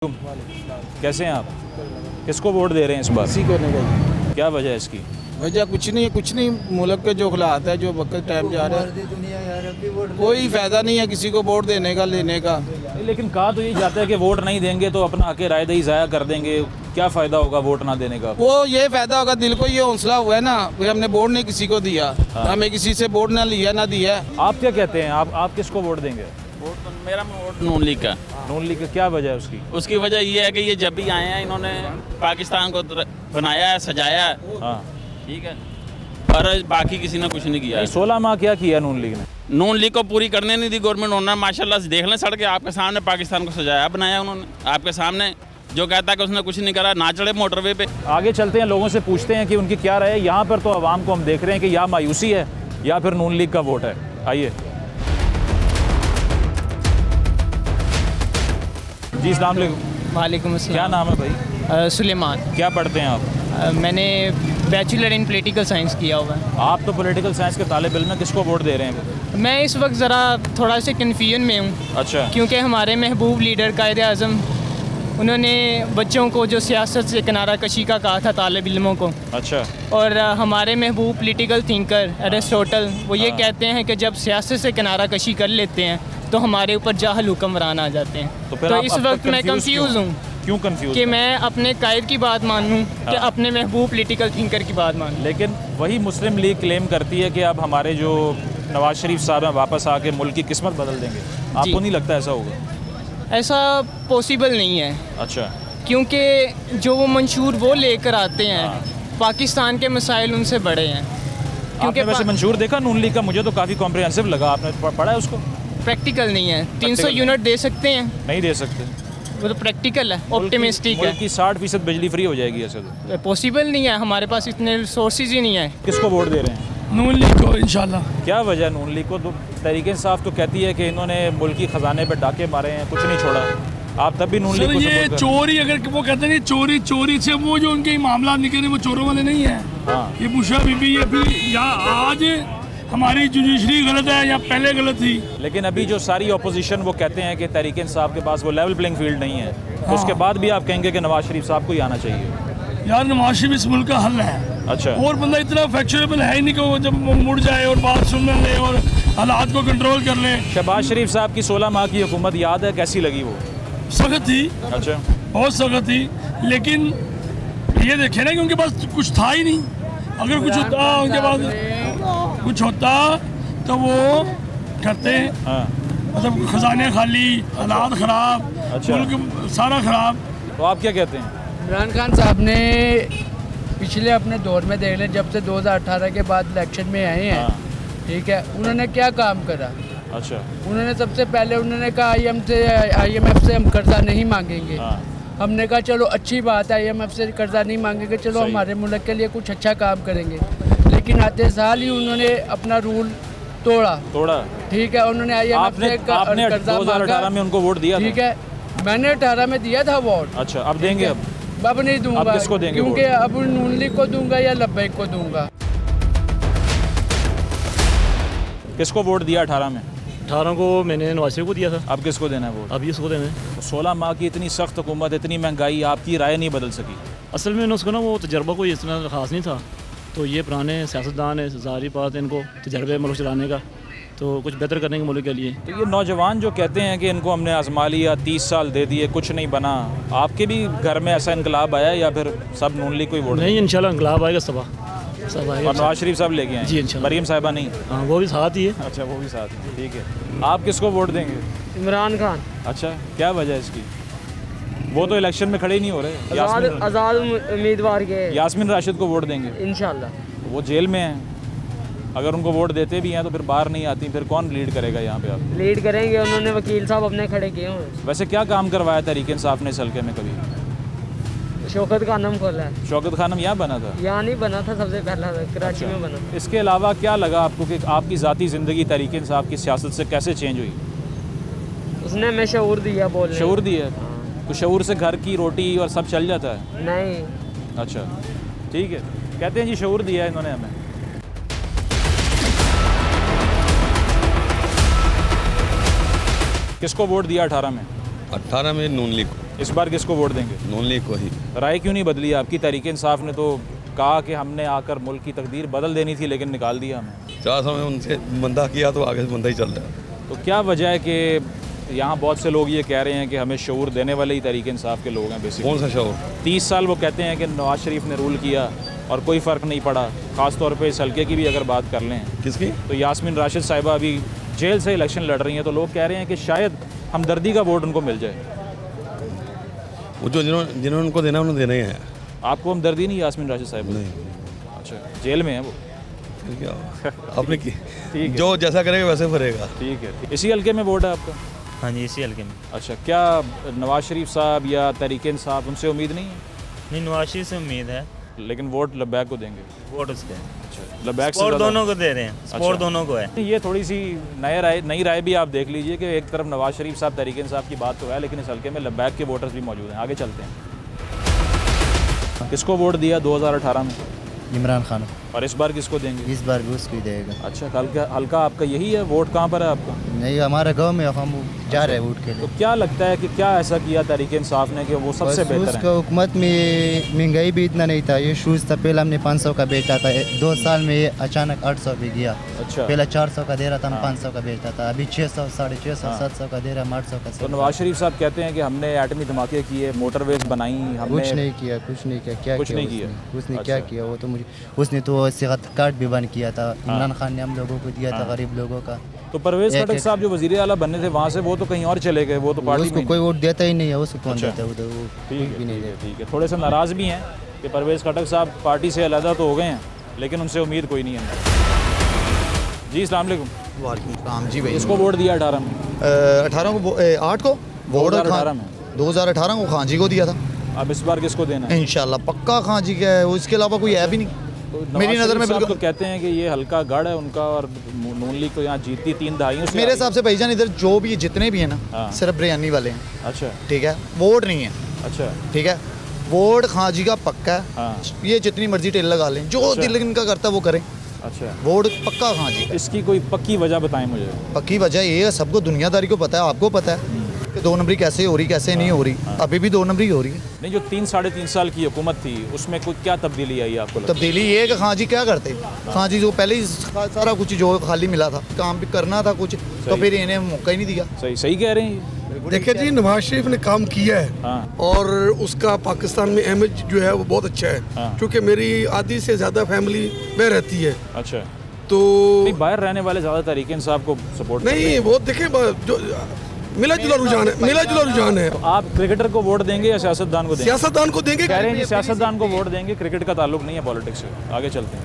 कैसे हैं आप? किसको वोट दे रहे हैं इस बार? किसी को नहीं भाई। क्या वजह है इसकी? वजह कुछ नहीं मुल्क के जो हालात है, जो वक्त टाइम जा रहा है, कोई फायदा नहीं है किसी को वोट देने का, लेने का। लेकिन कहा तो ये जाता है कि वोट नहीं देंगे तो अपना आके राय दही ज़ाया कर देंगे। क्या फ़ायदा होगा वोट ना देने का? वो ये फायदा होगा, दिल को ये हौसला हुआ है ना कि हमने वोट नहीं किसी को दिया, हमें किसी से वोट ना लिया ना दिया। आप क्या कहते हैं? आप किसको वोट देंगे? मेरा वोट नून लीग का। नून लीग का क्या वजह है उसकी? उसकी वजह ये है कि ये जब भी आए हैं इन्होंने पाकिस्तान को बनाया है, सजाया है, हाँ, ठीक है, और बाकी किसी ने कुछ नहीं किया है। 16 माह क्या किया नून लीग ने? नून लीग को पूरी करने नहीं दी गवर्नमेंट। उन्होंने माशाल्लाह से देख लें सड़कें, आपके सामने पाकिस्तान को सजाया बनाया उन्होंने, आपके सामने। जो कहता है कि उसने कुछ नहीं करा, ना चढ़े मोटरवे पे। आगे चलते हैं, लोगों से पूछते हैं कि उनकी क्या राय है। यहाँ पर तो आवाम को हम देख रहे हैं कि या मायूसी है या फिर नून लीग का वोट है। आइए जी, अस्सलाम वालेकुम। वालेकुम क्या अस्सलाम। नाम है भाई? सुलेमान। क्या पढ़ते हैं आप? मैंने बैचलर इन पॉलिटिकल साइंस किया हुआ है। आप तो पॉलिटिकल साइंस के तालिब इल्म हैं, किसको वोट दे रहे हैं? मैं इस वक्त ज़रा थोड़ा से कन्फ्यूजन में हूँ, अच्छा, क्योंकि हमारे महबूब लीडर कायद आज़म उन्होंने बच्चों को जो सियासत से किनारा कशी का कहा था, तालिब इल्मों को। अच्छा, और हमारे महबूब पॉलिटिकल थिंकर एरिस्टोटल वो ये कहते हैं कि जब सियासत से किनारा कशी कर लेते हैं तो हमारे ऊपर जाहल हुक्मरान आ जाते हैं। फिर तो आप इस अब तक वक्त मैं कंफ्यूज हूँ क्यों कंफ्यूज? कि मैं अपने कायद की बात मानूँ कि अपने महबूब पॉलिटिकल थिंकर की बात मानूँ। लेकिन वही मुस्लिम लीग क्लेम करती है कि अब हमारे जो नवाज शरीफ साहब हैं वापस आके मुल्क की किस्मत बदल देंगे। आपको नहीं लगता ऐसा होगा? ऐसा पॉसिबल नहीं है, अच्छा, क्योंकि जो वो मंशूर वो लेकर आते हैं, पाकिस्तान के मसाइल उनसे बड़े हैं। आपने वैसे मंशूर देखा नून लीग का? मुझे तो काफ़ी कॉम्प्रिहेंसिव लगा। आपने पढ़ा है उसको? प्रैक्टिकल नहीं है। 300 Practical यूनिट दे सकते हैं, नहीं दे सकते। वो तो प्रैक्टिकल है, ऑप्टिमिस्टिक मुल्क है। की 60% बिजली फ्री हो जाएगी ऐसे तो। पॉसिबल नहीं है, हमारे पास इतने रिसोर्सेज ही नहीं है। किसको वोट दे रहे हैं? नून लीग को इंशाल्लाह। क्या वजह है नून लीग को? तो तहरीक इंसाफ तो कहती है कि इन्होंने मुल्क की खजाने पर डाके मारे हैं, कुछ नहीं छोड़ा। आप तब भी नून लीग सर को ये support कर- चोरी, अगर वो कहते हैं चोरी से वो जो उनके मामला निकले वो चोरों वाले नहीं है। हाँ, ये बुशरा बीबी ये भी या आज हमारी जुडिशरी गलत है या पहले गलत थी। लेकिन अभी जो सारी ऑपोजिशन वो कहते हैं कि तहरीक इंसाफ के पास वो लेवल प्लेइंग फील्ड नहीं है, तो उसके बाद भी आप कहेंगे कि नवाज शरीफ साहब को ही आना चाहिए। यार नवाज शरीफ इस मुल्क का हल है। अच्छा, और बंदा इतना फैक्चुरेबल है ही नहीं कि वो जब वो मुड़ जाए और बात सुन ले और हालात को कंट्रोल कर ले। शहबाज शरीफ साहब की 16 माह की हुकूमत याद है? कैसी लगी वो? सख्त थी, अच्छा, बहुत सख्त थी, लेकिन ये देखे ना कि उनके पास कुछ था ही नहीं। अगर कुछ होता उनके पास कुछ होता तो वो करते, हाँ, मतलब खजाने खाली, हालात खराब, अच्छा। मुल्क सारा खराब। तो आप क्या कहते हैं? इमरान खान साहब ने पिछले अपने दौर में देख लें, जब से 2018 के बाद इलेक्शन में आए हैं, हाँ, ठीक है, उन्होंने क्या काम करा? अच्छा, उन्होंने सबसे पहले उन्होंने कहा IMF से हम कर्जा नहीं मांगेंगे। हाँ, हमने कहा चलो अच्छी बात है, IMF से कर्जा नहीं मांगेंगे, चलो सही। हमारे मुल्क के लिए कुछ अच्छा काम करेंगे। लेकिन आते साल ही उन्होंने अपना रूल तोड़ा, ठीक है। उन्होंने IMF आपने से आपने कर्जा 2018 मांगा, में उनको वोट दिया ठीक था? है। मैंने 18 में दिया था वोट। अच्छा, अब देंगे? अब नहीं दूंगा। अब किसको देंगे क्योंकि वोट? अब नून लीग को दूंगा या लब्बैक को दूंगा। किसको वोट दिया 18 में? 18 को मैंने नवाज शरीफ को दिया था। अब किसको देना है वोट? अब इसको देना है। तो 16 माह की इतनी सख्त हुकूमत, इतनी महंगाई, आपकी राय नहीं बदल सकी? असल में उसको ना वो तजर्बा कोई इतना ख़ास नहीं था, तो ये पुराने सियासतदान है, ज़ाहिर बात है इनको तजर्बे मुल्क चलाने का, तो कुछ बेहतर करने के मुल्क के लिए। तो ये नौजवान जो कहते हैं कि इनको हमने आजमा लिया, 30 साल दे दिए, कुछ नहीं बना, आपके भी घर में ऐसा इनकलाब आया या फिर सब नून लीग को ही वोट? नहीं, इंशाल्लाह इंकलाब आएगा, सब आएगा। और नवाज शरीफ साहब लेके आए? जी, इंशाल्लाह। मरीम साहिबा नहीं? हाँ, वो भी साथ ही है। अच्छा, वो भी साथ है, ठीक है। आप किसको वोट देंगे? इमरान खान। अच्छा, क्या वजह है इसकी? वो तो इलेक्शन में खड़े ही नहीं हो रहे। आज़ाद उम्मीदवार के यास्मीन राशिद को वोट देंगे? इंशाल्लाह। वो जेल में हैं, अगर उनको वोट देते भी हैं तो फिर बाहर नहीं आती, फिर कौन लीड करेगा यहाँ पे? आप लीड करेंगे, उन्होंने वकील साहब अपने खड़े किए हुए। वैसे क्या काम करवाया तहरीक इंसाफ ने इस हल्के में कभी? शौकत खानम खोला है। शौकत खानम यहाँ बना था? यहाँ नहीं बना था, सबसे पहला कराची में बना। इसके अलावा क्या लगा आपको कि आपकी ज़ाती ज़िंदगी तहरीक इंसाफ की सियासत से कैसे चेंज हुई? उसने हमें शऊर दिया, बोलने शऊर दिया? तो शऊर से घर की रोटी और सब चल जाता है? नहीं। अच्छा, ठीक है, कहते हैं जी शऊर दिया है इन्होंने हमें। किसको वोट दिया 18 में? 18 में नून लीग को। इस बार किसको वोट देंगे? नून लीग को ही। राय क्यों नहीं बदली आपकी? तहरीक इंसाफ ने तो कहा कि हमने आकर मुल्क की तकदीर बदल देनी थी, लेकिन निकाल दिया हमें। 4 साल में उनसे बंदा किया तो आगे से बंदा ही चल रहा है। तो क्या वजह है कि यहाँ बहुत से लोग ये कह रहे हैं कि हमें शऊर देने वाले ही तहरीक इंसाफ के लोग हैं बेसिकली? कौन सा शऊर? 30 साल वो कहते हैं कि नवाज शरीफ ने रूल किया और कोई फ़र्क नहीं पड़ा। ख़ास तौर पे इस हल्के की भी अगर बात कर लें किसकी? तो यास्मीन राशिद साहिबा अभी जेल से इलेक्शन लड़ रही हैं, तो लोग कह रहे हैं कि शायद हमदर्दी का वोट उनको मिल जाए। वो जो जिन्होंने उनको देना उन्होंने देना ही है। आपको हमदर्दी नहीं यास्मीन राशिद साहिबा? नहीं। अच्छा, जेल में है वो? फिर क्या आपने की ठीक है। जो जैसा करेगा वैसे भरेगा। ठीक है। इसी हल्के में वोट है आपका? हाँ जी, इसी हल्के में। अच्छा, क्या नवाज शरीफ साहब या तहरीक इंसाफ उनसे उम्मीद नहीं है? नहीं, नवाज शरीफ से उम्मीद है। लेकिन वोट लब्बैक को देंगे? वोट उसके अच्छा, लब्बैक से स्पोर्ट ज़्यादा- दोनों को दे रहे हैं। स्पोर्ट अच्छा। दोनों को है। ये थोड़ी सी नई राय भी आप देख लीजिए कि एक तरफ नवाज शरीफ साहब तहरीक इंसाफ की बात तो है, लेकिन इस हल्के में लब्बैक के वोटर्स भी मौजूद हैं। आगे चलते हैं। किसको वोट दिया 2018 में? इमरान खान। और इस बार किसको देंगे? इस बार भी उसको ही देगा। अच्छा, हल्का आपका यही है? वोट कहाँ पर है आपका? नहीं, हमारे गांव में हम जा रहे हैं वोट के तो लिए। क्या लगता है कि क्या ऐसा किया तहरीक इंसाफ ने कि वो सबसे बेहतर उसका है? हुकूमत में महंगाई भी इतना नहीं था। ये शूज़ था, पहले हमने 500 का बेचा था, 2 साल में ये अचानक 800 पे गया। अच्छा, पहले 400 का दे रहा था, हम 500 का बेचता था, अभी 600, 650, 700 का दे रहा है, 800 का। तो नवाज शरीफ साहब कहते हैं कि हमने एटमी धमाके किए, मोटरवेज बनाई, हमने कुछ नहीं किया, कुछ नहीं किया। क्या कुछ किया नहीं उसने? किया। उसने अच्छा। क्या किया वो तो मुझे, उसने तो सेहत कार्ड भी बंद किया था। इमरान खान ने हम लोगों को दिया था, गरीब लोगों का। तो परवेज एक- खटक साहब जो वजीर आला बनने थे वहाँ से, वो तो कहीं और चले गए, वो तो पार्टी उसको में कोई वोट देता ही नहीं है, उसको कौन अच्छा। देता है उधर? वो ठीक कुछ है, भी नहीं ठीक है, देता। ठीक है। थोड़े से नाराज़ भी हैं कि परवेज़ खटक साहब पार्टी से अलहदा तो हो गए हैं, लेकिन उनसे उम्मीद कोई नहीं है। जी, अस्सलाम वालेकुम। वालेकुम सलाम जी भाई। इसको वोट दिया 18 में? 18 को 8 को वोट 2018 में। 2018 को खान जी को दिया था। अब इस बार किसको देना है? इंशाल्लाह पक्का खान जी का है, उसके अलावा कोई है भी नहीं। तो मेरी नज़र में तो बिल्कुल कहते हैं कि ये हल्का गढ़ है उनका और नून लीग तो यहाँ जीतती 3 दहाइयों से। मेरे हिसाब से भाईजान इधर जो भी जितने भी हैं ना, हाँ। सिर्फ बिरयानी वाले हैं। अच्छा, ठीक है, वोट नहीं है। अच्छा, ठीक है, वोट खान जी का पक्का है। हाँ, ये जितनी मर्जी टेल लगा लें, जो अच्छा। दिल इनका करता है वो करें। अच्छा। वोट पक्का खान जी का। इसकी कोई पक्की वजह बताएं मुझे। पक्की वजह ये है, सबको दुनियादारी को पता है, आपको पता है कि 2 नंबरी कैसे हो रही, कैसे नहीं हो रही। अभी भी 2 नंबरी हो रही है। नहीं, जो 3-3.5 साल की हुकूमत थी उसमें कोई क्या तब्दीली आई आपको लगता है? तब्दीली ये है कि खान जी क्या करते, खान जी को पहले ही सारा कुछ जो खाली मिला था, काम भी करना था कुछ, तो फिर इन्हें मौका ही नहीं दिया। सही सही कह रहे हैं। देखिए जी, नवाज शरीफ ने काम किया है हाँ, और उसका पाकिस्तान में इमेज जो है वो बहुत अच्छा है। हाँ। क्योंकि मेरी आधी से ज़्यादा फैमिली में रहती है, अच्छा। तो नहीं, बाहर रहने वाले ज़्यादा तहरीक इंसाफ को सपोर्ट नहीं, वो देखें जो मिला जुला रुझान है, मिला जुला रुझान है। आप क्रिकेटर को वोट देंगे या सियासतदान को देंगे? सियासतदान को देंगे। कह रहे हैं कि सियासतदान को वोट देंगे, क्रिकेट का ताल्लुक नहीं है पॉलिटिक्स से। आगे चलते हैं।